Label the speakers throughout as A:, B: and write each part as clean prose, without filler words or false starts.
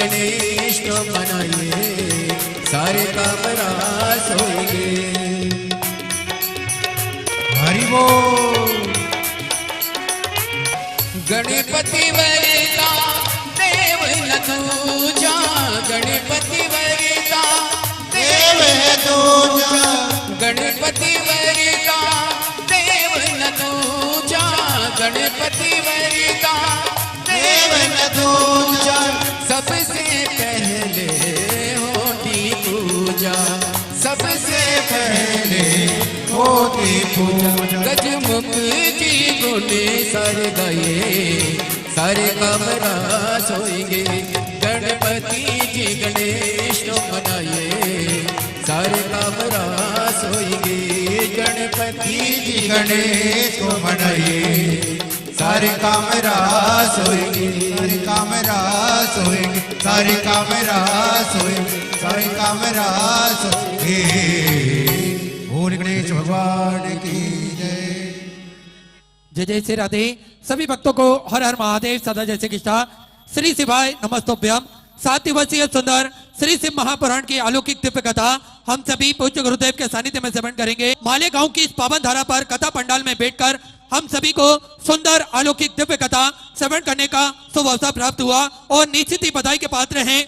A: गणेश को मनाइए, सारे काम रास होंगे।
B: हरि बोल।
A: गणपति वरदा देव न दूजा, गणपति वरदा
B: देव है दूजा,
A: गणपति वरदा देव न दूजा, गणपति वरदा
B: देव न दूजा।
A: सबसे पहले होती पूजा, सबसे पहले
B: होती पूजा।
A: गजमुख जी गुने सारे गाये, सारे काम रास होंगे। गणपति जी गणेश को मनाइए, सारे काम रास होंगे। गणपति जी
B: गणेश को मनाइए, सारे काम रास होएंगे, सारे काम रास होएंगे, सारे काम रास होएंगे, सारे काम रास होएंगे। बोल गणेश भगवान की जय।
C: जय जय श्री राधे। सभी भक्तों को हर हर महादेव, सदा जय श्री कृष्णा। श्री शिवाय नमस्तोभ्यम। 7 दिवसीय सुंदर श्री शिव महापुराण की अलौकिक दिव्य कथा हम सभी पूज्य गुरुदेव के सानिध्य में श्रवण करेंगे। मालेगांव की इस पावन धारा पर कथा पंडाल में बैठकर हम सभी को सुंदर अलौकिक दिव्य कथा श्रवण करने का शुभ अवसर प्राप्त हुआ और निश्चित ही बधाई के पात्र हैं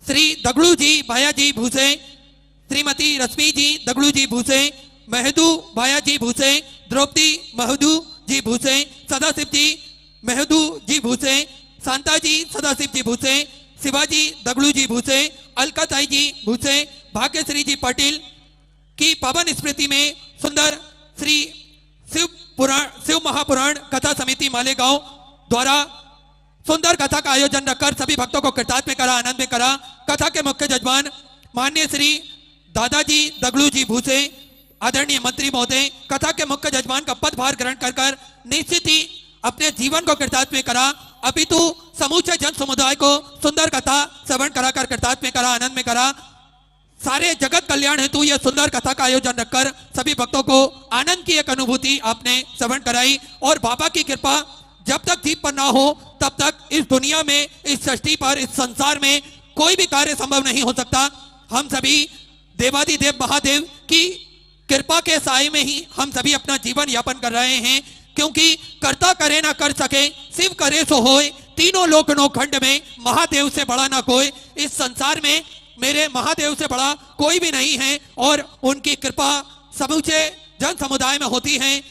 C: श्री दगड़ू जी भाया जी भूसे, श्रीमती रश्मि जी दगड़ू जी भूसे, महदू भाया जी भूसे, द्रौपदी महदू जी भूसे, सदाशिव जी महदू जी भूसे, शांता जी सदाशिव जी भूसे, शिवाजी दगड़ू जी भूसे, अलकाताई जी भूसे, भाग्यश्री जी पाटिल की पावन स्मृति में सुंदर श्री शिव महापुराण कथा समिति मालेगांव द्वारा सुंदर कथा का आयोजन रखकर सभी भक्तों को कृतार्थ में करा, आनंद में करा। कथा के मुख्य जजमान माननीय श्री दादाजी दगड़ू जी भूसे, आदरणीय मंत्री महोदय, कथा के मुख्य जजमान का पदभार ग्रहण कर निश्चित ही अपने जीवन को कृतार्थ में करा, अपितु समूचे जन समुदाय को सुंदर कथा श्रवण कराकर कृतार्थ में करा, आनंद में करा। सारे जगत कल्याण हेतु यह सुंदर कथा का आयोजन रखकर सभी भक्तों को आनंद की एक अनुभूति आपने श्रवण कराई। और बाबा की कृपा जब तक जीप पर ना हो तब तक इस दुनिया में, इस सृष्टि पर, इस संसार में कोई भी कार्य संभव नहीं हो सकता। हम सभी देवादिदेव महादेव की कृपा के साए में ही हम सभी अपना जीवन यापन कर रहे हैं, क्योंकि कर्ता करे ना कर सके, शिव करे सो होए, तीनों लोक नो खंड में महादेव से बड़ा ना कोई। इस संसार में मेरे महादेव से बड़ा कोई भी नहीं है और उनकी कृपा समूचे जन समुदाय में होती है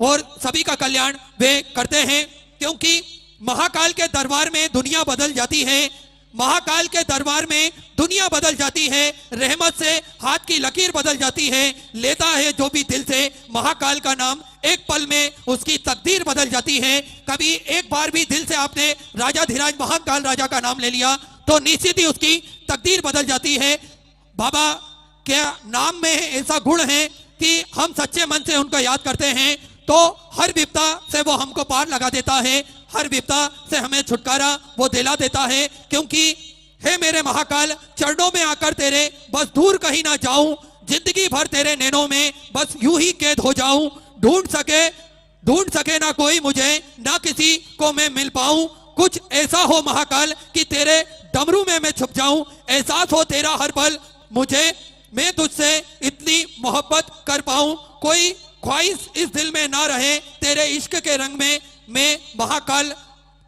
C: और सभी का कल्याण वे करते हैं। क्योंकि महाकाल के दरबार में दुनिया बदल जाती है, महाकाल के दरबार में दुनिया बदल जाती है, रहमत से हाथ की लकीर बदल जाती है। लेता है जो भी दिल से महाकाल का नाम, एक पल में उसकी तकदीर बदल जाती है। कभी एक बार भी दिल से आपने राजाधिराज महाकाल राजा का नाम ले लिया तो निश्चित ही उसकी तकदीर बदल जाती है। बाबा के नाम में ऐसा गुण है कि हम सच्चे मन से उनको याद करते हैं तो हर विपदा से वो हमको पार लगा देता है, हर विपदा से हमें छुटकारा वो दिला देता है। क्योंकि हे मेरे महाकाल, चरणों में आकर तेरे बस दूर कहीं ना जाऊं, जिंदगी भर तेरे नैनों में बस यूं ही कैद हो जाऊं। ढूंढ सके ना कोई मुझे, ना किसी को मैं मिल पाऊं। कुछ ऐसा हो महाकाल कि तेरे डमरू में मैं छुप जाऊं। एहसास हो तेरा हर पल मुझे, मैं तुझसे इतनी मोहब्बत कर पाऊं। कोई ख्वाहिश इस दिल में ना रहे, तेरे इश्क के रंग में मैं महाकाल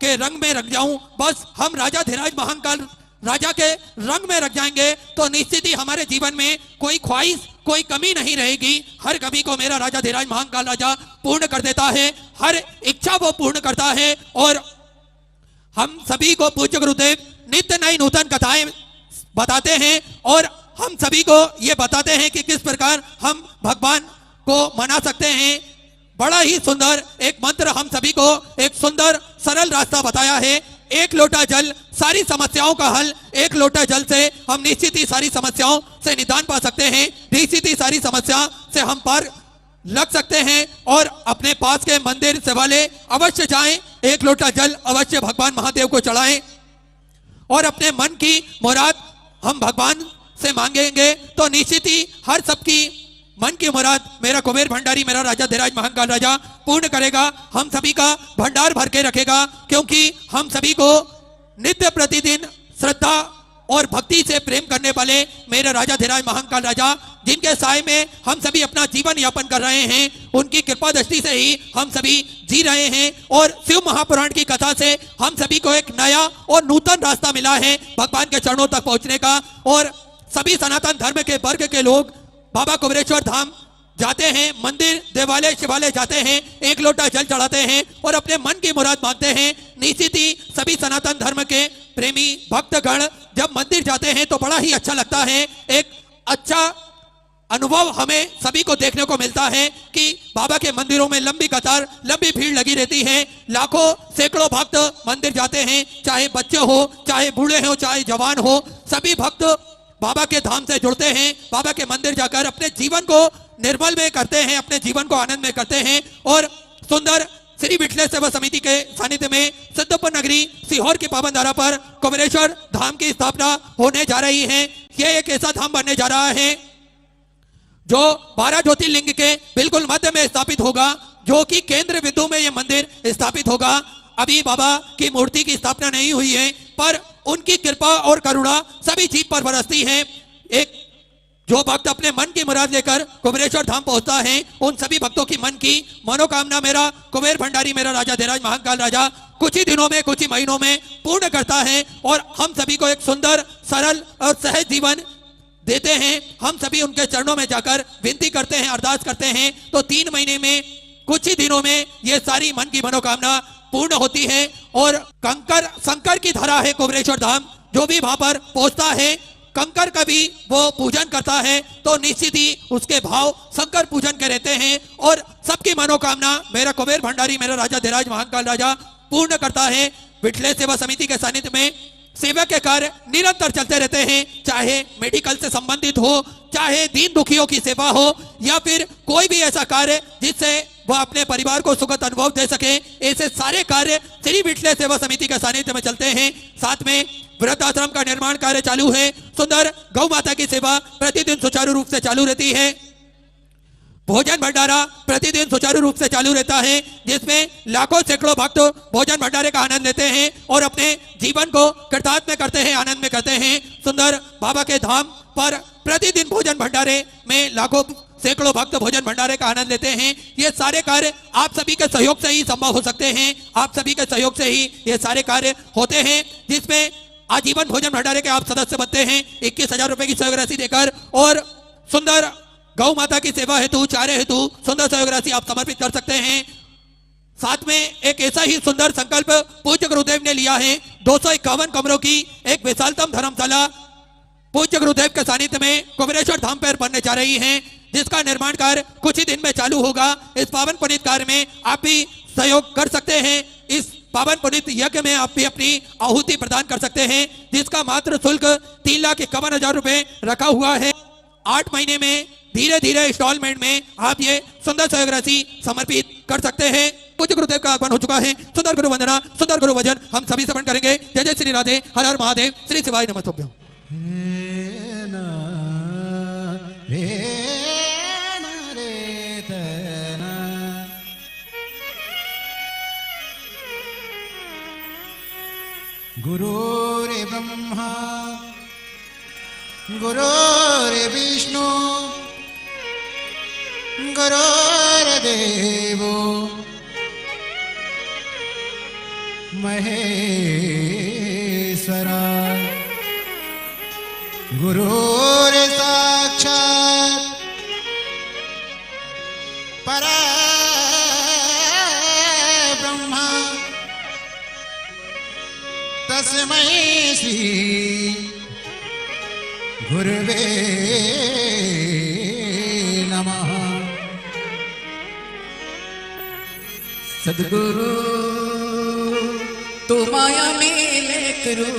C: के रंग में रख जाऊं। बस हम राजाधिराज महाकाल राजा के रंग में रख जाएंगे तो निश्चित ही हमारे जीवन में कोई ख्वाहिश, कोई कमी नहीं रहेगी। हर कमी को मेरा राजाधिराज महाकाल राजा पूर्ण कर देता है, हर इच्छा वो पूर्ण करता है। और हम सभी को पूज्य गुरुदेव नित्य नई नूतन कथाएं बताते हैं और हम सभी को ये बताते हैं कि किस प्रकार हम भगवान को मना सकते हैं। बड़ा ही सुंदर एक मंत्र हम सभी को एक सुंदर सरल रास्ता बताया है। एक लोटा जल सारी समस्याओं का हल, एक लोटा जल से हम निश्चित ही सारी समस्याओं से निदान पा सकते हैं, निश्चित ही सारी समस्या से हम पार लग सकते हैं। और अपने पास के मंदिर से वाले अवश्य जाएं, एक लोटा जल अवश्य भगवान महादेव को चढ़ाएं और अपने मन की मुराद हम भगवान से मांगेंगे तो निश्चित ही हर सबकी मन की मुराद मेरा कुबेर भंडारी, मेरा राजाधिराज महाकाल राजा पूर्ण करेगा। हम सभी का भंडार भर के रखेगा, क्योंकि हम सभी को नित्य प्रतिदिन श्रद्धा और भक्ति से प्रेम करने वाले मेरे राजा धीराज महाकाल राजा, जिनके साय में हम सभी अपना जीवन यापन कर रहे हैं, उनकी कृपा दृष्टि से ही हम सभी जी रहे हैं। और शिव महापुराण की कथा से हम सभी को एक नया और नूतन रास्ता मिला है भगवान के चरणों तक पहुंचने का। और सभी सनातन धर्म के वर्ग के लोग बाबा कुबेरेश्वर धाम जाते हैं, मंदिर देवालय शिवालय जाते हैं, एक लोटा जल चढ़ाते हैं और अपने मन की मुराद मांगते हैं। निश्चित ही सभी सनातन धर्म के प्रेमी भक्तगण जब मंदिर जाते हैं तो बड़ा ही अच्छा लगता है। एक अच्छा अनुभव हमें सभी को देखने को मिलता है कि बाबा के मंदिरों में लंबी कतार, लंबी भीड़ लगी रहती है। लाखों सैकड़ों भक्त मंदिर जाते हैं, चाहे बच्चे हो, चाहे बूढ़े हो, चाहे जवान हो, सभी भक्त बाबा के धाम से जुड़ते हैं। बाबा के मंदिर जाकर अपने जीवन को निर्मल में करते हैं, अपने जीवन को आनंद में करते हैं। और सुंदर श्री विठलेश्वर सेवा समिति के सानिध्य में सिद्धपुर नगरी सीहोर की पावन धरा पर कुबेरेश्वर धाम की स्थापना होने जा रही है। यह एक ऐसा धाम बनने जा रहा है जो 12 ज्योतिर्लिंग के बिल्कुल मध्य में स्थापित होगा, जो कि केंद्र बिंदु में यह मंदिर स्थापित होगा। अभी बाबा की मूर्ति की स्थापना नहीं हुई है, पर उनकी कृपा और करुणा सभी जीव पर बरसती है। एक जो भक्त अपने मन की मुराद लेकर कुबेरेश्वर धाम पहुंचता है, उन सभी भक्तों की मन की मनोकामना मेरा कुबेर भंडारी, मेरा राजा धीराज महाकाल राजा कुछ ही दिनों में, कुछ ही महीनों में पूर्ण करता है। और हम सभी को एक सुंदर, सरल और सहज जीवन देते हैं। हम सभी उनके चरणों में जाकर विनती करते हैं, अरदास करते हैं, तो 3 महीने में, कुछ ही दिनों में ये सारी मन की मनोकामना पूर्ण होती है। और कंकर शंकर की धरा है कुबेरेश्वर धाम, जो भी वहां पर पहुंचता है कंकर का भी वो पूजन करता है, तो निश्चित ही उसके भाव शंकर पूजन के रहते हैं। और सबकी मनोकामना मेरा कुबेर भंडारी, मेरा राजा धीराज महाकाल राजा पूर्ण करता है। विठलेश्वर सेवा समिति के सानिध्य में सेवा के कार्य निरंतर चलते रहते हैं, चाहे मेडिकल से संबंधित हो, चाहे दीन दुखियों की सेवा हो, या फिर कोई भी ऐसा कार्य जिससे वह अपने परिवार को सुखद अनुभव दे सके। ऐसे सारे कार्य श्री विठलेश्वर सेवा समिति के सानिध्य में चलते हैं। साथ में वृद्धाश्रम का निर्माण कार्य चालू है। सुंदर गौ माता की सेवा प्रतिदिन सुचारू रूप से चालू रहती है। भोजन भंडारा प्रतिदिन सुचारू रूप से चालू रहता है, जिसमें लाखों सैकड़ों भक्त भोजन भंडारे का आनंद लेते हैं और अपने जीवन को कृतार्थ में करते हैं, आनंद में करते हैं। सुंदर बाबा के धाम पर प्रतिदिन भोजन भंडारे में लाखों सैकड़ों भक्त भोजन भंडारे का आनंद लेते हैं। ये सारे कार्य आप सभी के सहयोग से ही संभव हो सकते हैं, आप सभी के सहयोग से ही ये सारे कार्य होते हैं, जिसमें आजीवन भोजन भंडारे के आप सदस्य बनते हैं 21,000 रुपए की सहयोग राशि देकर। और सुंदर गौ माता की सेवा हेतु, चारे हेतु सुंदर सहयोग राशि आप समर्पित कर सकते हैं। साथ में एक ऐसा ही सुंदर संकल्प पूज्य गुरुदेव ने लिया है। 251 कमरों की एक विशालतम धर्मशाला पूज्य गुरुदेव के सानिध्य में कुबेरेश्वर धाम पर बनने जा रही है, जिसका निर्माण कार्य कुछ ही दिन में चालू होगा। इस पावन पुनीत कार्य में आप भी सहयोग कर सकते हैं। इस पावन पुनीत यज्ञ में आप भी अपनी आहुति प्रदान कर सकते हैं, जिसका मात्र शुल्क 3,51,000 रुपए रखा हुआ है। 8 महीने में धीरे धीरे इंस्टॉलमेंट में आप ये सुंदर सहयोग राशि समर्पित कर सकते हैं। पूज्य गुरुदेव का आगमन हो चुका है। सुंदर गुरु वंदना, सुंदर गुरु वजन हम सभी श्रवण करेंगे। जय जय श्री राधे, हर हर महादेव, श्री शिवाय नमस्तुभ्यं।
B: गुरुरे ब्रह्मा गुरुरे विष्णु गुरुर्देवो महेश्वरा गुरुरे साक्षात् परब्रह्म तस्मै श्री गुरुवे नमः।
A: सद्गुरु तू माया मेले करू,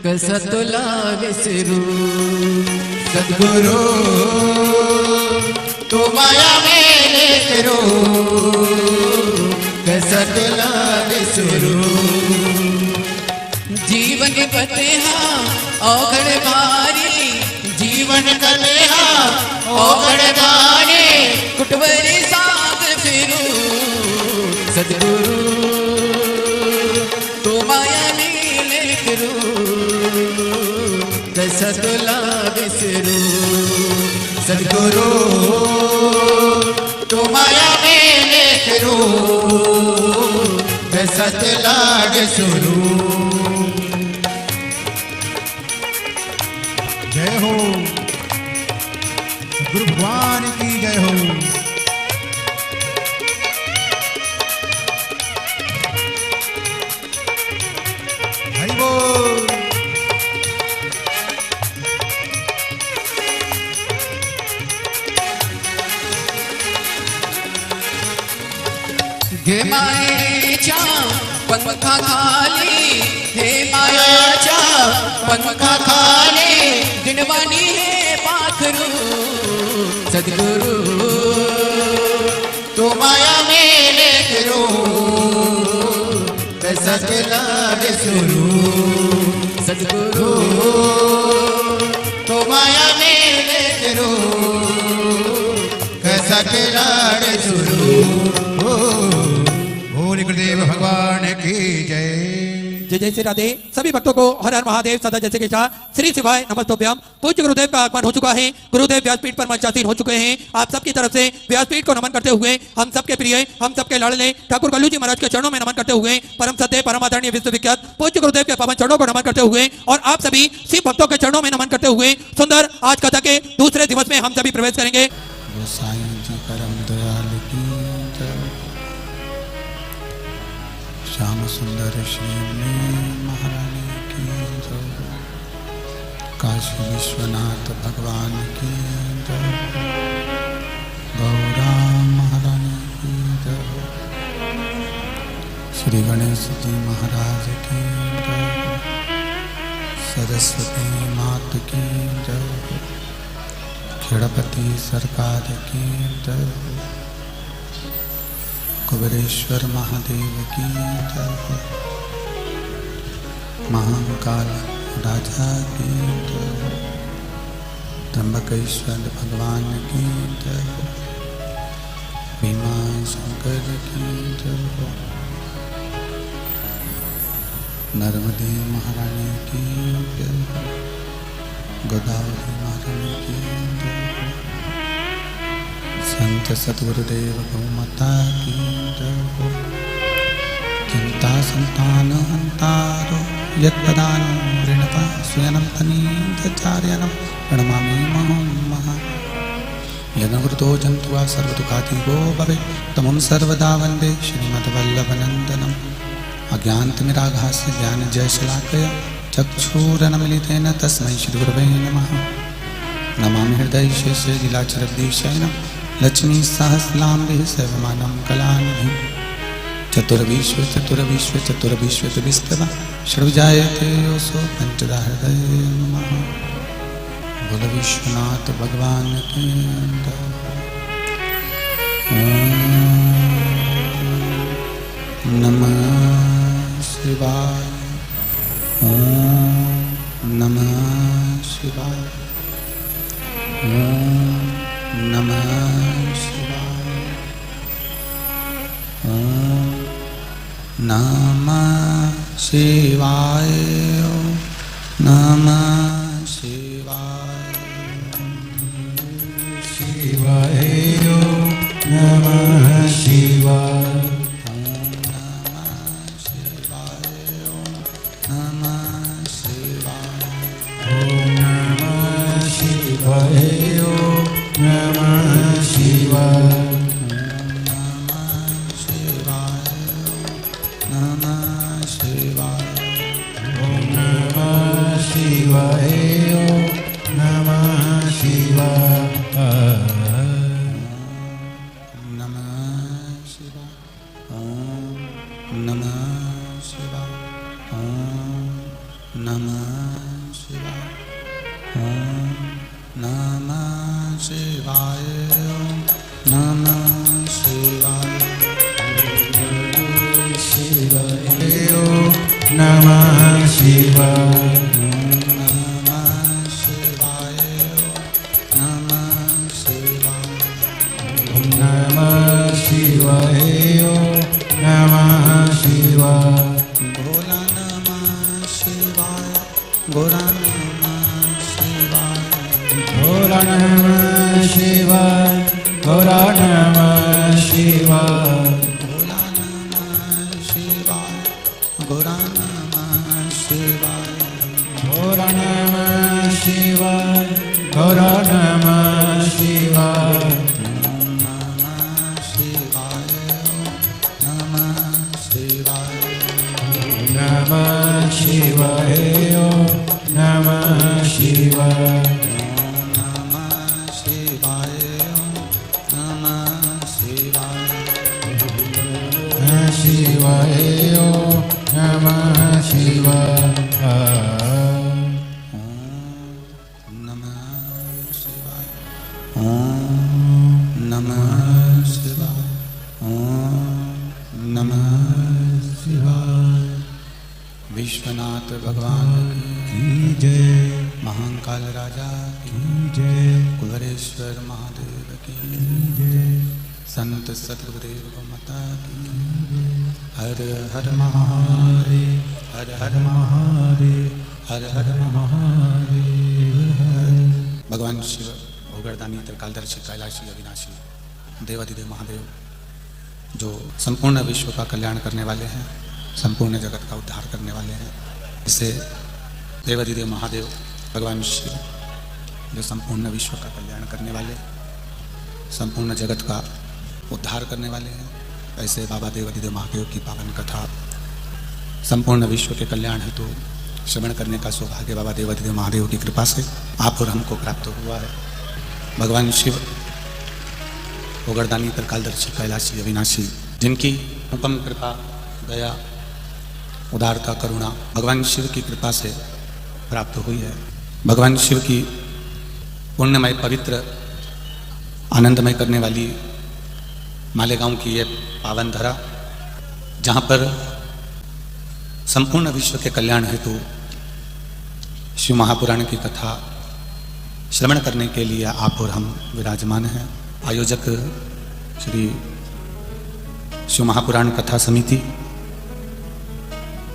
A: कसा तुला विसरू।
B: सद्गुरु तू माया मेले करू, कसा तुला विसरू।
A: जीवन पतेहा औघड़ भारी,
B: जीवन कलेहा
A: औघड़ भारी, कुटवरी साथ फिरू। सद्गुरु तू माया
B: सदगुरु तो माया मेले करो मैं सत लाग सुरू। जय हो गुरु भगवान की जय हो। हरि बोल।
A: हे मायेच्या पंखा खाली हे मायाच्या पंखा खाली दिनवाणी हे पाखरू सद्गुरु
B: तो माया मेले करो मैं सत लाग सुरू।
A: सद्गुरु
B: तो माया मेले करो मैं सत लाग सुरू। बोल गुरुदेव भगवान की जय।
C: जय जय श्री राधे। सभी भक्तों को हर हर महादेव सदा जैसे के साथ श्री शिवाय नमस्तोभ्यम। पूज्य गुरुदेव का आगमन हो चुका है। गुरुदेव व्यासपीठ पर मंचासीन हो चुके हैं। आप सबकी तरफ से व्यासपीठ को नमन करते हुए हम सबके प्रिय हम सबके लाडले ठाकुर कल्लू जी महाराज के चरणों में नमन करते हुए परम सत्य परम आदरणीय विश्वविख्यात पूज्य गुरुदेव के पावन चरणों को नमन करते हुए और आप सभी शिव भक्तों के चरणों में नमन करते हुए सुंदर आज कथा के दूसरे दिवस में हम सभी प्रवेश करेंगे।
D: श्याम सुंदर श्री महारानी की जय। काशी विश्वनाथ भगवान की जय। गौरा महारानी की जय। श्री गणेश जी महाराज की जय। सरस्वती मात की जय। खेड़पति सरकार की जय। कुबेरेश्वर महादेव की जय। महाकाल राजा की जय। त्र्यंबकेश्वर भगवान की जय। भीमा शंकर की जय। नर्मदे महारानी की जय। गोदावरी महारानी की जय। संत सतगुरुदेव गौमाता की जय हो। चिंता संतान हंतारो यत्पदानो ऋणपा स्वयं तनीचार्यनं प्रणमामि महा। यदवृतो जंतुवा सर्वदुःखातिगो भवेत् तमं सर्वदा वन्दे श्रीमद्वल्लभनन्दनम्। अज्ञानतिमिराभास्य ज्ञानजयशलाकया चक्षुरुन्मीलितेन तस्मै श्रीगुरवे नमः। नमामि हृदयशेषजिलाचरद्विषयनं लक्ष्मी सहस्रलाम्बिः सर्वमानं कलानिधिं। चतुर्विश्व चतुर्विश्वविस्तव षड्जायते योऽसो पंचदा हृदय नमः। बोल विश्वनाथ भगवान की जय। ओम नमः शिवाय। ओम नमः शिवाय। ओम नमः शिवाय। ओम नमः शिवाय। ओम नमः शिवाय।
B: शिवाय नमः शिवाय। छोरा नमः शिवाय
D: नमः शिवाय
B: नमः शिवाय
D: नमः शिवाय नमः शिवाय
B: नमः शिवाय नमः शिवाय
D: नमः शिवाय ओम नमः शिवाय ओम नमः शिवाय विश्वनाथ भगवान
B: की जय
D: महाकाल राजा
B: की जय
D: कुलरेश्वर महादेव की
B: जय
D: संत सतगुरुदेव माता की हर हर महादेव हर हर महादेव हर हर महादेव भगवान शिव भोगरदानी त्रिकालदर्शी कैलाशी अविनाशी देवाधिदेव महादेव जो संपूर्ण विश्व का कल्याण करने वाले हैं, संपूर्ण जगत का उद्धार करने वाले हैं, इसे देवाधिदेव महादेव भगवान शिव जो संपूर्ण विश्व का कल्याण करने वाले, संपूर्ण जगत का उद्धार करने वाले हैं, ऐसे बाबा देवाधिदेव महादेव की पावन कथा संपूर्ण विश्व के कल्याण हेतु श्रवण करने का सौभाग्य बाबा देवाधिदेव महादेव की कृपा से आप और हमको प्राप्त हुआ है। भगवान शिव भोगरदानी त्रिकालदर्शी कैलाशी अविनाशी जिनकी उपम कृपा दया उदारता करुणा भगवान शिव की कृपा से प्राप्त हुई है। भगवान शिव की पुण्यमय पवित्र आनंदमय करने वाली मालेगांव की ये पावन धरा, जहाँ पर संपूर्ण विश्व के कल्याण हेतु शिव महापुराण की कथा श्रवण करने के लिए आप और हम विराजमान हैं। आयोजक श्री शिव महापुराण कथा समिति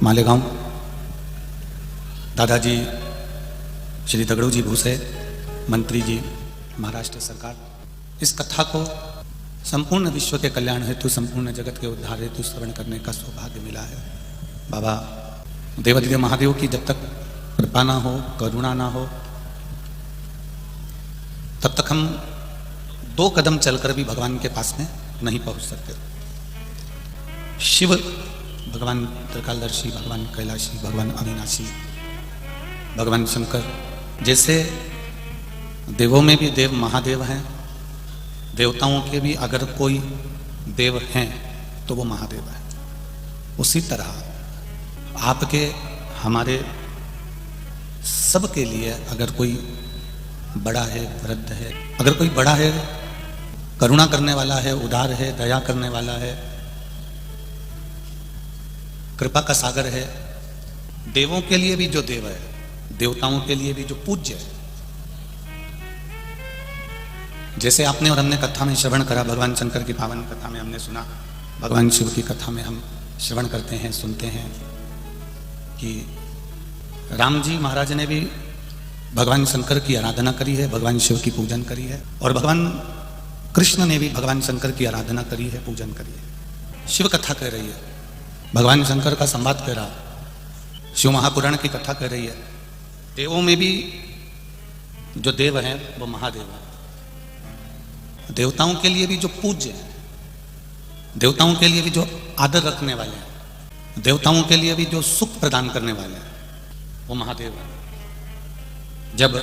D: मालेगांव दादाजी श्री दगड़ू जी भूसे, मंत्री जी महाराष्ट्र सरकार, इस कथा को संपूर्ण विश्व के कल्याण हेतु संपूर्ण जगत के उद्धार हेतु श्रवण करने का सौभाग्य मिला है। बाबा देवाधिदेव महादेव की जब तक कृपा ना हो, करुणा ना हो, तब तक हम 2 कदम चलकर भी भगवान के पास में नहीं पहुंच सकते। शिव भगवान त्रिकालदर्शी, भगवान कैलाशी, भगवान अविनाशी, भगवान शंकर जैसे देवों में भी देव महादेव हैं, देवताओं के भी अगर कोई देव हैं तो वो महादेव है। उसी तरह आपके हमारे सबके लिए अगर कोई बड़ा है, वृद्ध है, अगर कोई बड़ा है, करुणा करने वाला है, उदार है, दया करने वाला है, कृपा का सागर है, देवों के लिए भी जो देव है, देवताओं के लिए भी जो पूज्य है, जैसे आपने और हमने कथा में श्रवण करा, भगवान शंकर की पावन कथा में हमने सुना, भगवान शिव की कथा में हम श्रवण करते हैं, सुनते हैं कि राम जी महाराज ने भी भगवान शंकर की आराधना करी है, भगवान शिव की पूजन करी है, और भगवान कृष्ण ने भी भगवान शंकर की आराधना करी है, पूजन करी है। शिव कथा कह रही है, भगवान शंकर का संवाद कह रहा, शिव महापुराण की कथा कह रही है। देवों में भी जो देव हैं वो महादेव हैं, देवताओं के लिए भी जो पूज्य हैं, देवताओं के लिए भी जो आदर रखने वाले हैं, देवताओं के लिए भी जो सुख प्रदान करने वाले हैं, वो महादेव हैं। जब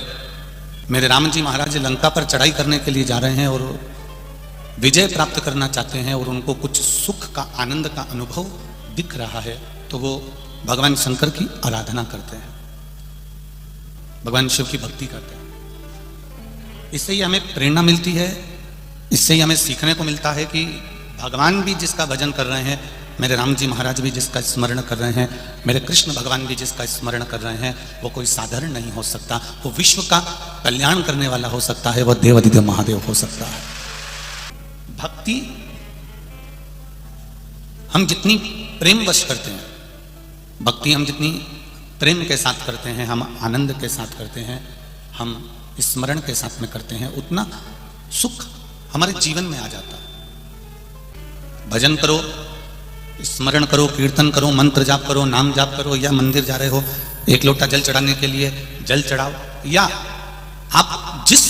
D: मेरे राम जी महाराज लंका पर चढ़ाई करने के लिए जा रहे हैं और विजय प्राप्त करना चाहते हैं और उनको कुछ सुख का, आनंद का अनुभव दिख रहा है, तो वो भगवान शंकर की आराधना करते हैं, भगवान शिव की भक्ति करते हैं। इससे ही हमें प्रेरणा मिलती है, इससे ही हमें सीखने को मिलता है कि भगवान भी जिसका भजन कर रहे हैं, मेरे राम जी महाराज भी जिसका स्मरण कर रहे हैं, मेरे कृष्ण भगवान भी जिसका स्मरण कर रहे हैं, वो कोई साधारण नहीं हो सकता, वो विश्व का कल्याण करने वाला हो सकता है, वो देवाधिदेव महादेव हो सकता है। भक्ति हम जितनी प्रेम वश करते हैं, भक्ति हम जितनी प्रेम के साथ करते हैं, हम आनंद के साथ करते हैं, हम स्मरण के साथ में करते हैं, उतना सुख हमारे जीवन में आ जाता है। भजन करो, स्मरण करो, कीर्तन करो, मंत्र जाप करो, नाम जाप करो, या मंदिर जा रहे हो, 1 लोटा जल चढ़ाने के लिए जल चढ़ाओ, या आप जिस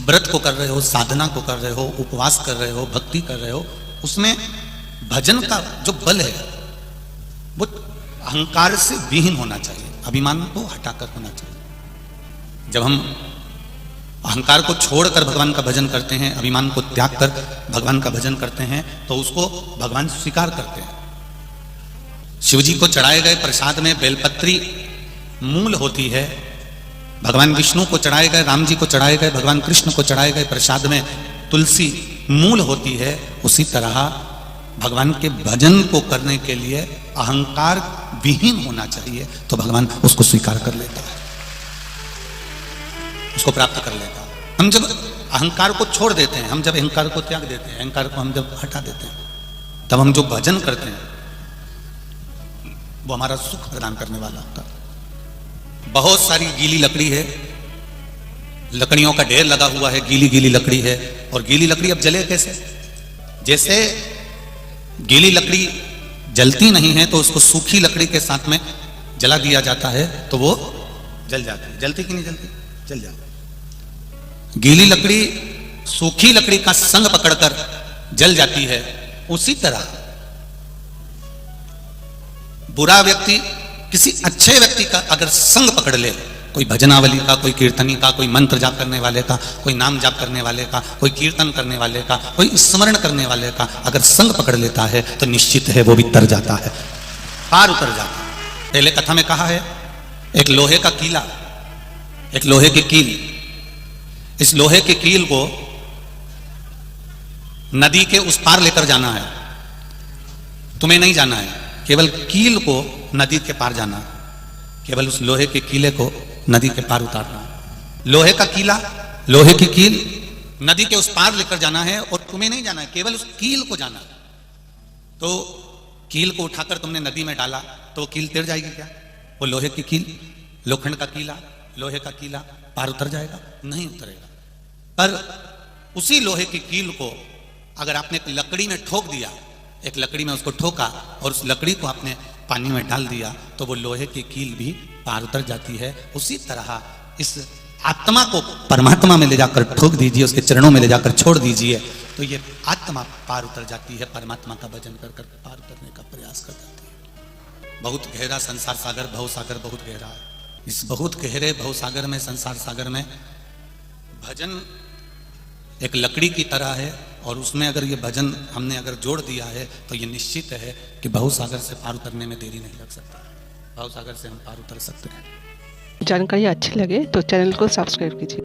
D: व्रत को कर रहे हो, साधना को कर रहे हो, उपवास कर रहे हो, भक्ति कर रहे हो, उसमें भजन का जो बल है वो अहंकार से विहीन होना चाहिए, अभिमान को हटाकर होना चाहिए। जब हम अहंकार को छोड़कर भगवान का भजन करते हैं, अभिमान को त्याग कर भगवान का भजन करते हैं, तो उसको भगवान स्वीकार करते हैं। शिव जी को चढ़ाए गए प्रसाद में बेलपत्री मूल होती है, भगवान विष्णु को चढ़ाए गए, राम जी को चढ़ाए गए, भगवान कृष्ण को चढ़ाए गए प्रसाद में तुलसी मूल होती है। उसी तरह भगवान के भजन को करने के लिए अहंकार विहीन होना चाहिए, तो भगवान उसको स्वीकार कर लेता है, उसको प्राप्त कर लेता है। हम जब अहंकार को छोड़ देते हैं, हम जब अहंकार को त्याग देते हैं, अहंकार को हम जब हटा देते हैं, तब हम जो भजन करते हैं वो हमारा सुख प्रदान करने वाला होता है। बहुत सारी गीली लकड़ी है, लकड़ियों का ढेर लगा हुआ है, गीली गीली लकड़ी है, और गीली लकड़ी अब जले कैसे? जैसे गीली लकड़ी जलती नहीं है तो उसको सूखी लकड़ी के साथ में जला दिया जाता है तो वो जल जाती है। जलती कि नहीं जलती? जल जाती है। गीली लकड़ी सूखी लकड़ी का संग पकड़कर जल जाती है। उसी तरह बुरा व्यक्ति किसी अच्छे व्यक्ति का अगर संग पकड़ ले, कोई भजनावली का, कोई कीर्तनी का, कोई मंत्र जाप करने वाले का, कोई नाम जाप करने वाले का, कोई कीर्तन करने वाले का, कोई स्मरण करने वाले का अगर संग पकड़ लेता है तो निश्चित है वो भी तर जाता है, पार उतर जाता है। पहले कथा में कहा है, एक लोहे का कीला, एक लोहे की कील, इस लोहे की कील को नदी के उस पार लेकर जाना है। तुम्हें नहीं जाना है, केवल कील को नदी के पार जाना, केवल उस लोहे के कीले को नदी के पार उतारना। लोहे का कीला, लोहे की कील नदी के उस पार लेकर जाना है, और तुम्हें नहीं जाना है, केवल उस कील को जाना है। तो कील को उठाकर तुमने नदी में डाला तो कील तिर जाएगी क्या? वो लोहे की कील, लोखंड का कीला, लोहे का कीला पार उतर जाएगा? नहीं उतरेगा। पर उसी लोहे की कील को अगर आपने एक लकड़ी में ठोक दिया, एक लकड़ी में उसको ठोका और उस लकड़ी को आपने पानी में डाल दिया, तो वो लोहे की कील भी पार उतर जाती है। उसी तरह इस आत्मा को परमात्मा में ले जाकर ठोक दीजिए, उसके चरणों में ले जाकर छोड़ दीजिए, तो ये आत्मा पार उतर जाती है, परमात्मा का भजन कर कर पार उतरने का प्रयास कर जाती है। बहुत गहरा संसार सागर, भव सागर बहुत गहरा है। इस बहुत गहरे भव सागर में, संसार सागर में भजन एक लकड़ी की तरह है, और उसमें अगर ये भजन हमने अगर जोड़ दिया है तो ये निश्चित है कि भव सागर से पार उतरने में देरी नहीं लग सकता, भव सागर से हम पार उतर सकते हैं।
E: जानकारी अच्छी लगे तो चैनल को सब्सक्राइब कीजिए।